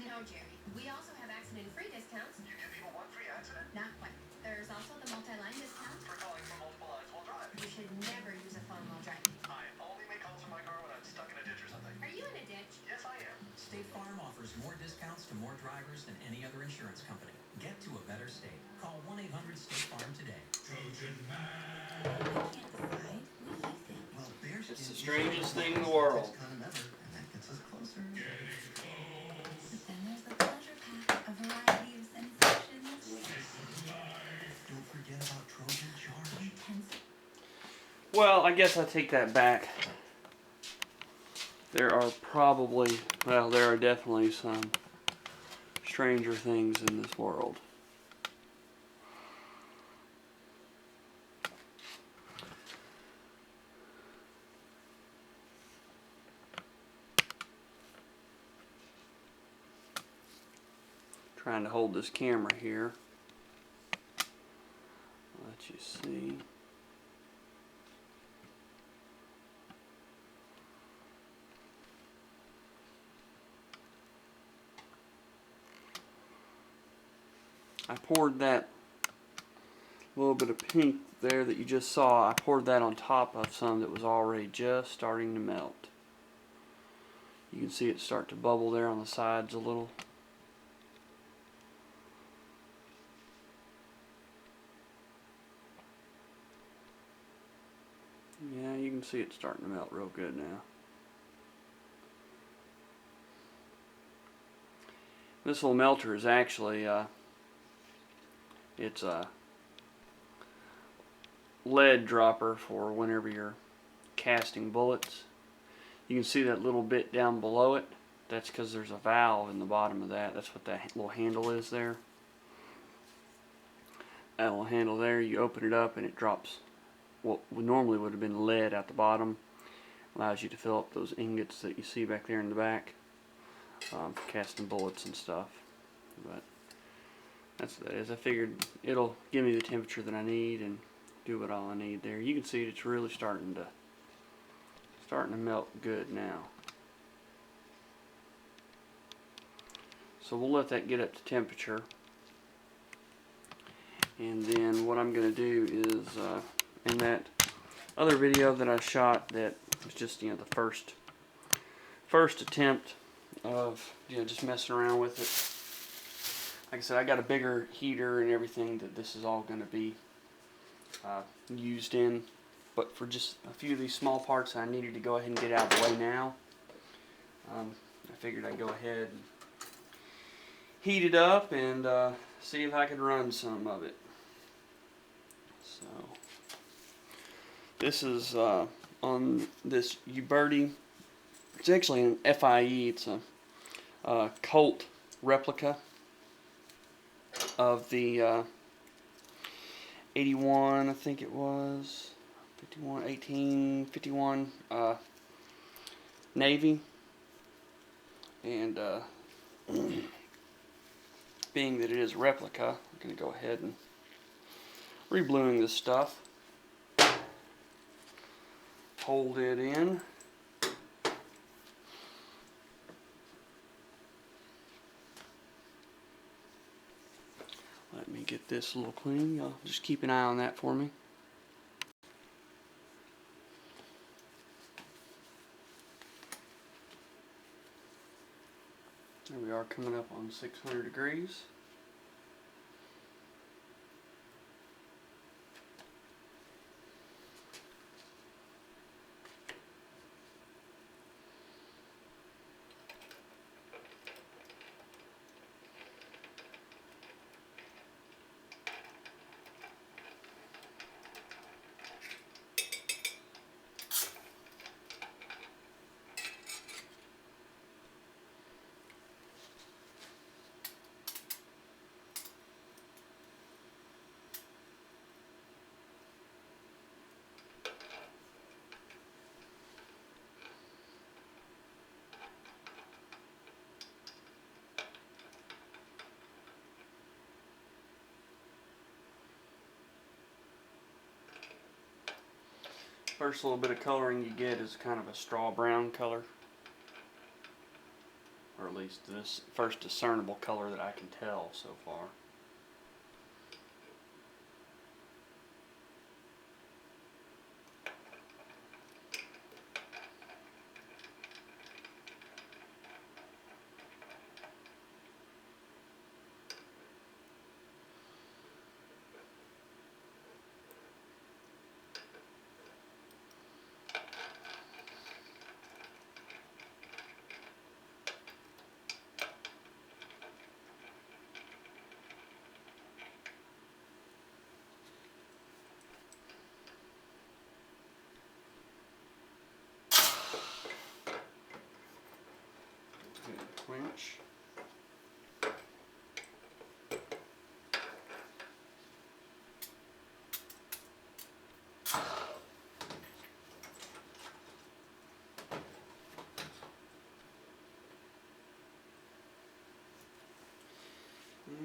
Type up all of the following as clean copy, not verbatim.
No, Jerry. We also have accident-free discounts. You give people one free accident? Not quite. There's also the multi-line discount. For calling from multiple lines while driving. You should never use a phone while driving. I only make calls from my car when I'm stuck in a ditch or something. Are you in a ditch? Yes, I am. State Farm offers more discounts to more drivers than any other insurance company. Get to a better state. Call 1-800-STATE-FARM today. Trojan Man. I can't decide. What do you think? Well, there's It's the strangest thing in the world. and that gets us closer. But then there's the pleasure pack, a variety of sensations. Don't forget about Trojan Charge. Intense. Well, I guess I take that back. There are probably, well, there are definitely some stranger things in this world. Trying to hold this camera here. Let you see. I poured that little bit of pink there that you just saw, I poured that on top of some that was already just starting to melt. You can see it start to bubble there on the sides a little. Yeah, you can see it starting to melt real good now. This little melter is actually it's a lead dropper for whenever you're casting bullets. You can see that little bit down below it. That's because there's a valve in the bottom of that. That's what that little handle is there. That little handle there, you open it up and it drops what normally would have been lead at the bottom. Allows you to fill up those ingots that you see back there in the back. For casting bullets and stuff. But that's what that is. I figured it'll give me the temperature that I need and do what all I need there. You can see it's really starting to melt good now. So we'll let that get up to temperature. And then what I'm going to do is in that other video that I shot that was just, you know, the first attempt of, you know, just messing around with it. Like I said, I got a bigger heater and everything that this is all going to be used in, but for just a few of these small parts I needed to go ahead and get out of the way now. I figured I'd go ahead and heat it up and see if I could run some of it. So this is on this Uberti. It's actually an FIE. It's a Colt replica of the 81, I think it was, 1851 Navy. And being that it is a replica, I'm going to go ahead and rebluing this stuff. Hold it in. Let me get this a little clean. Y'all just keep an eye on that for me. There we are, coming up on 600 degrees. First little bit of coloring you get is kind of a straw brown color. Or at least this first discernible color that I can tell so far. Quench.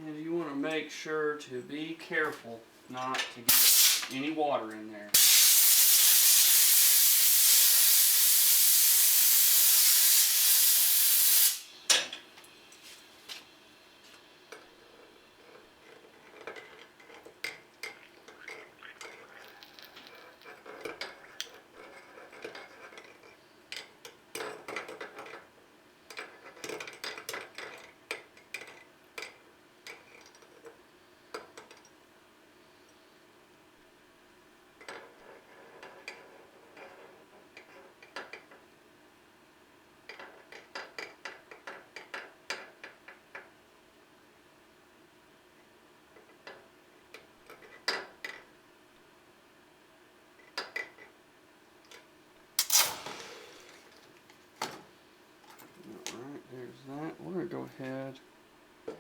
And you want to make sure to be careful not to get any water in there. Alright, there's that. We're going to go ahead and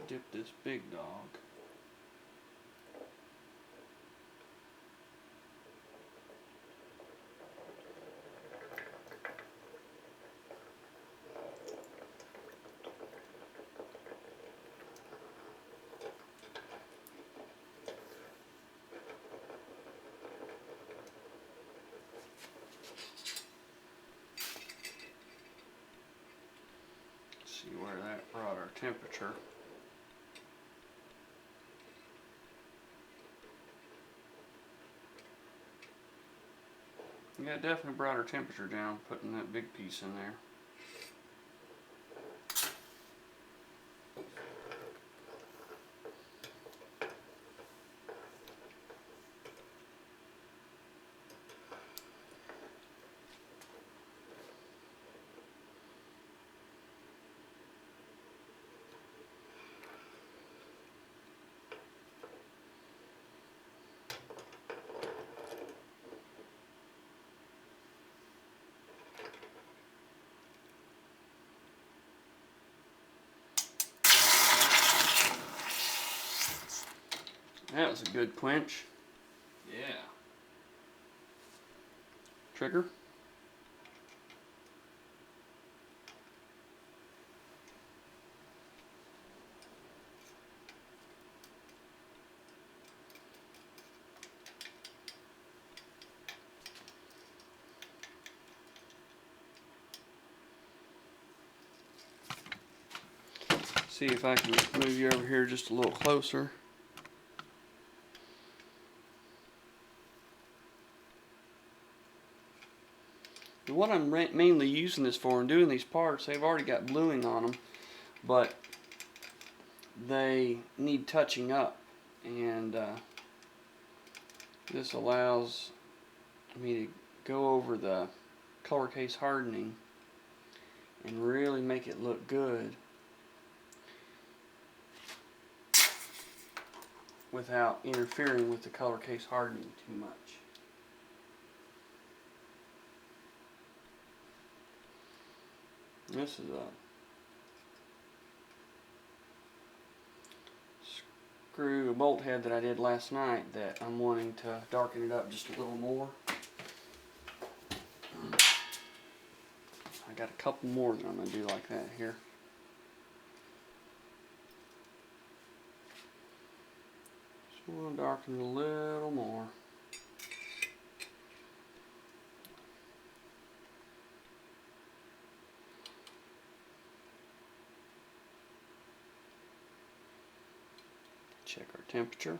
dip this big dog. See where that brought our temperature. Yeah, it definitely brought our temperature down putting that big piece in there. That was a good quench. Yeah. Trigger. See if I can move you over here just a little closer. What I'm mainly using this for and doing these parts, they've already got bluing on them, but they need touching up, and this allows me to go over the color case hardening and really make it look good without interfering with the color case hardening too much. This is a screw, a bolt head that I did last night that I'm wanting to darken it up just a little more. I got a couple more that I'm going to do like that here. Just want to darken it a little more. Check our temperature.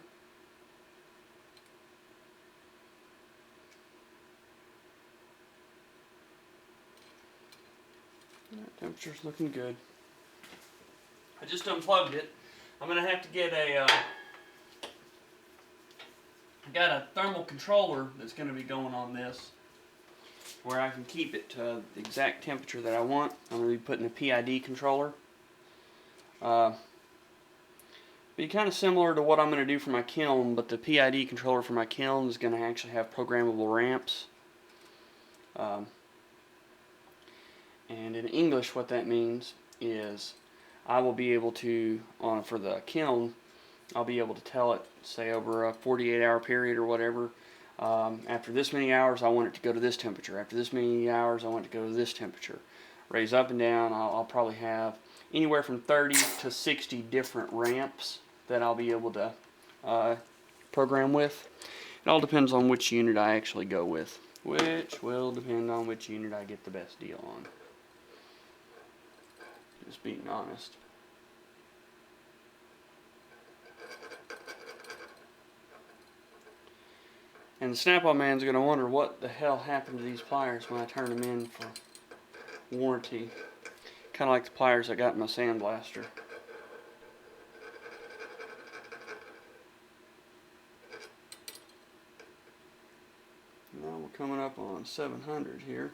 Temperature's looking good. I just unplugged it. I'm gonna have to get a. I got a thermal controller that's gonna be going on this, where I can keep it to the exact temperature that I want. I'm gonna be putting a PID controller. Be kind of similar to what I'm gonna do for my kiln, but the PID controller for my kiln is gonna actually have programmable ramps. And in English, what that means is I will be able to, for the kiln, I'll be able to tell it, say over a 48-hour period or whatever, after this many hours I want it to go to this temperature. After this many hours I want it to go to this temperature. Raise up and down. I'll probably have anywhere from 30 to 60 different ramps that I'll be able to program with. It all depends on which unit I actually go with, which will depend on which unit I get the best deal on. Just being honest. And the Snap-on man's going to wonder what the hell happened to these pliers when I turned them in for warranty. Kind of like the pliers I got in my sandblaster. Now we're coming up on 700 here.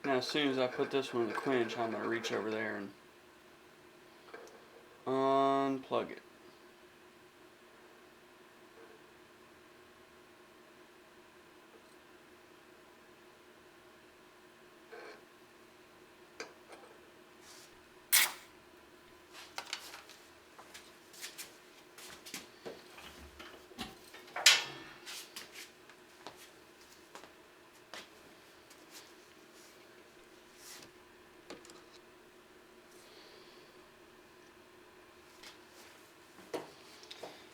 Now as soon as I put this one in the quench, I'm going to reach over there and unplug it.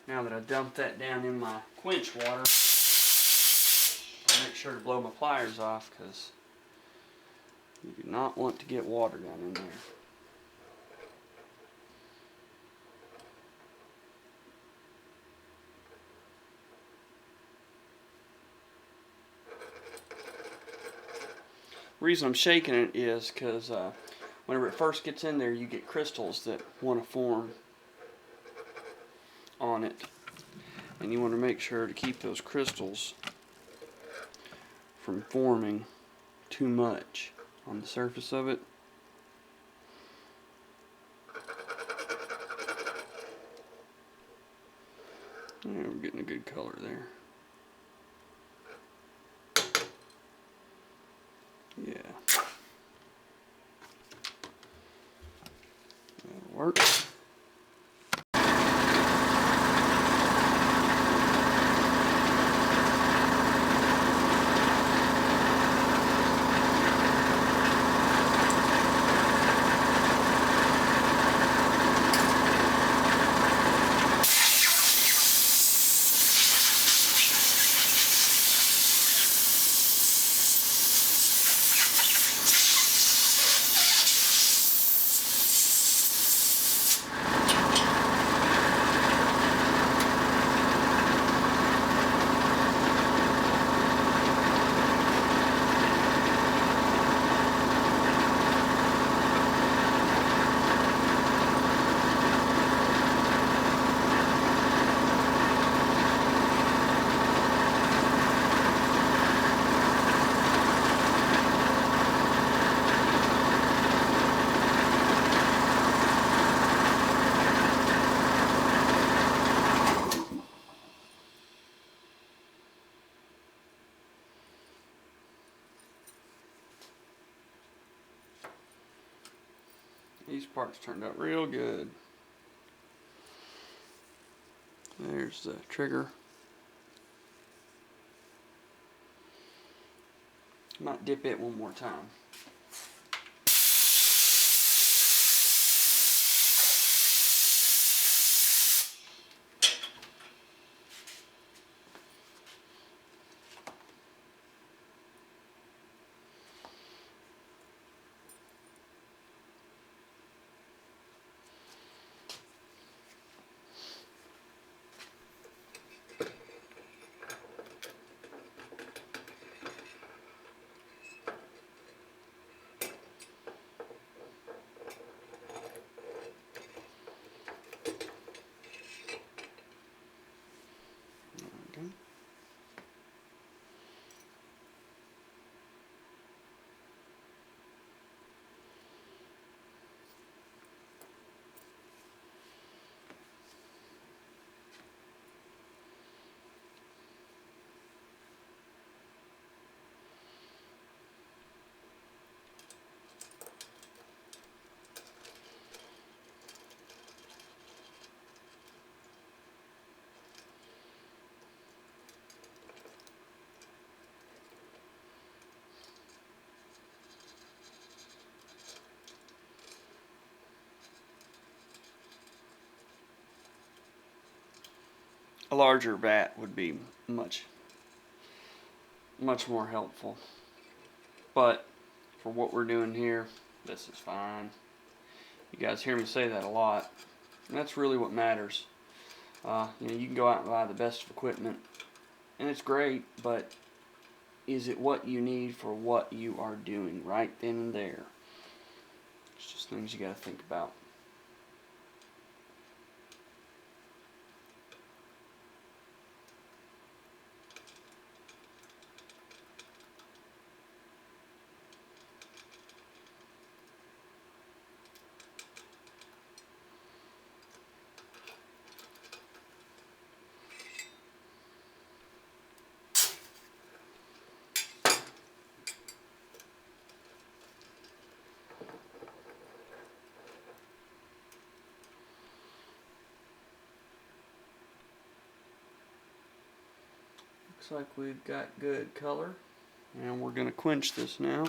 Now that I dumped that down in my quench water, I'll make sure to blow my pliers off because you do not want to get water down in there. The reason I'm shaking it is because whenever it first gets in there, you get crystals that want to form on it, and you want to make sure to keep those crystals from forming too much on the surface of it. Yeah, we're getting a good color there. Yeah, that'll work. These parts turned out real good. There's the trigger Might dip it one more time. Okay. A larger vat would be much more helpful. But for what we're doing here, this is fine. You guys hear me say that a lot. And that's really what matters. You can go out and buy the best of equipment, and it's great, but is it what you need for what you are doing right then and there? It's just things you got to think about. Looks like we've got good color, and we're going to quench this now.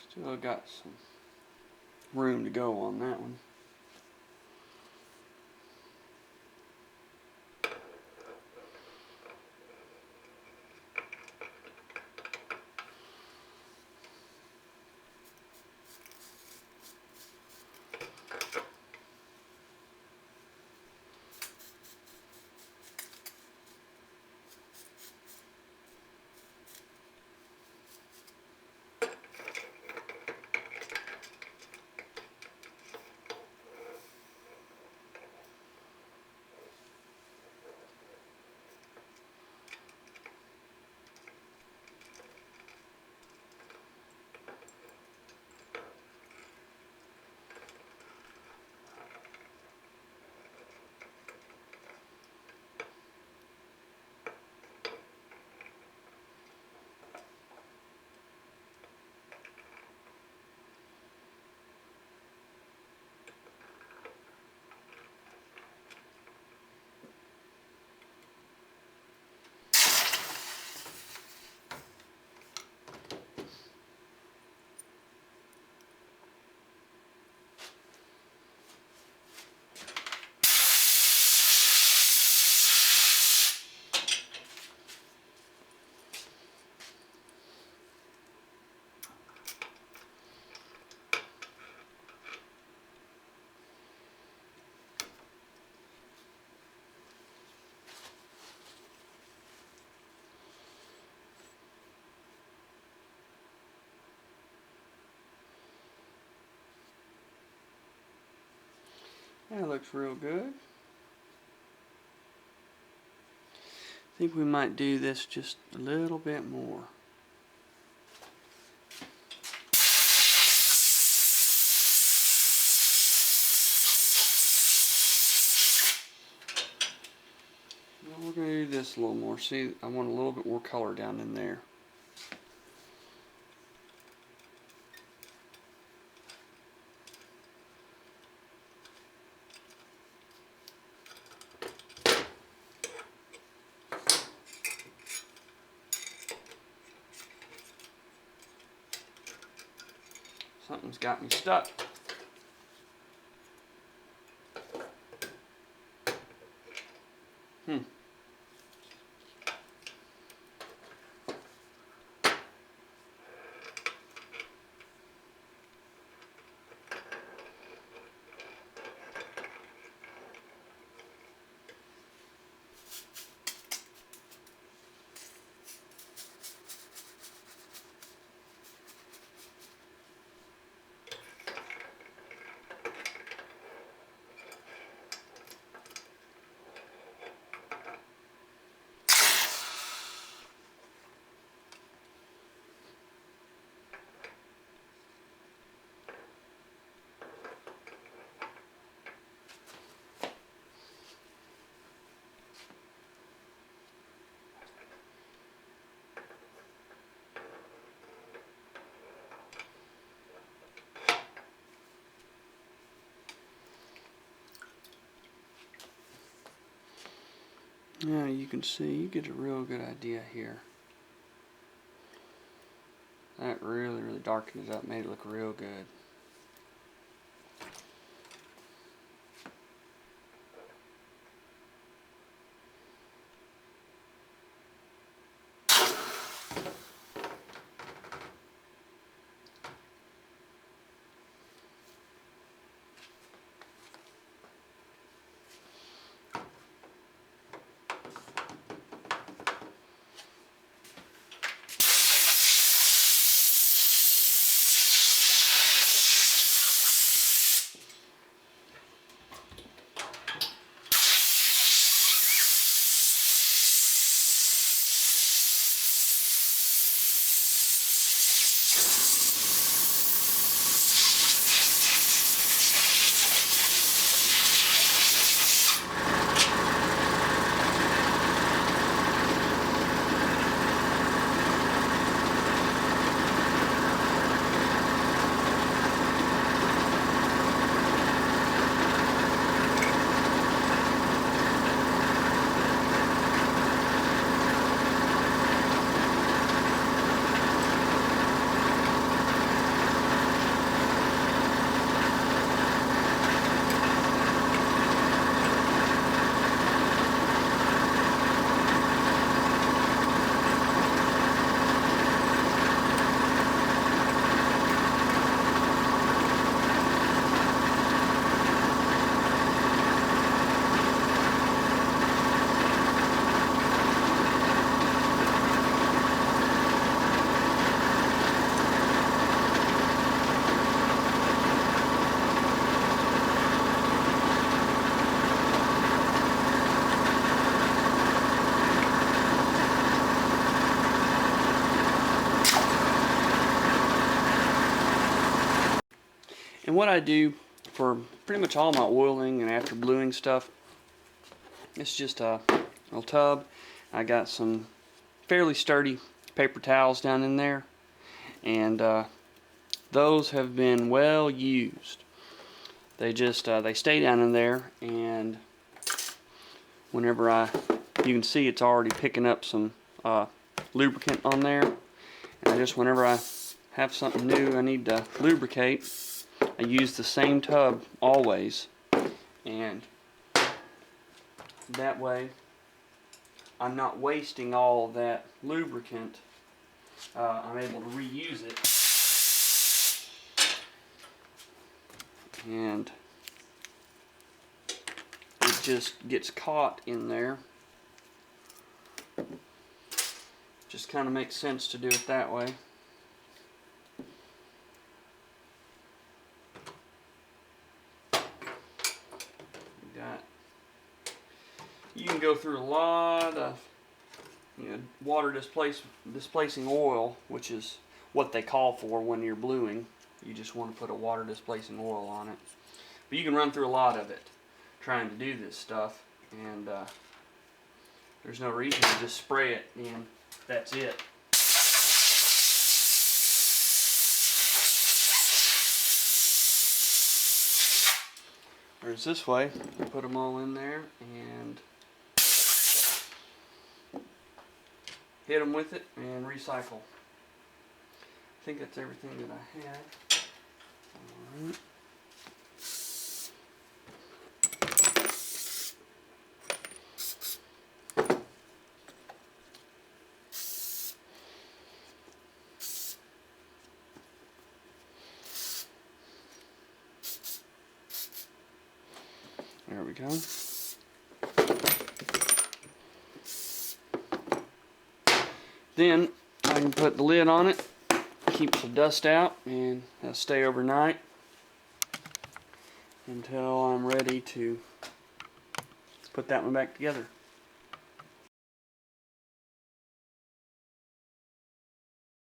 Still got some room to go on that one. That looks real good. I think we might do this just a little bit more. Now we're going to do this a little more. See, I want a little bit more color down in there. Something's got me stuck. Now you can see, you get a real good idea here. That really darkened it up, made it look real good. And what I do for pretty much all my oiling and after bluing stuff, it's just a little tub. I got some fairly sturdy paper towels down in there, and those have been well used. They just they stay down in there, and whenever you can see it's already picking up some lubricant on there, and whenever I have something new I need to lubricate, I use the same tub always, and that way I'm not wasting all of that lubricant. I'm able to reuse it, and it just gets caught in there. Just kind of makes sense to do it that way. You can go through a lot of water displacing oil, which is what they call for when you're bluing. You just want to put a water displacing oil on it. But you can run through a lot of it trying to do this stuff, and there's no reason to just spray it and that's it. Whereas this way, you put them all in there and hit them with it and recycle. I think that's everything that I had. There we go. Then I can put the lid on it, keeps the dust out, and it'll stay overnight until I'm ready to put that one back together.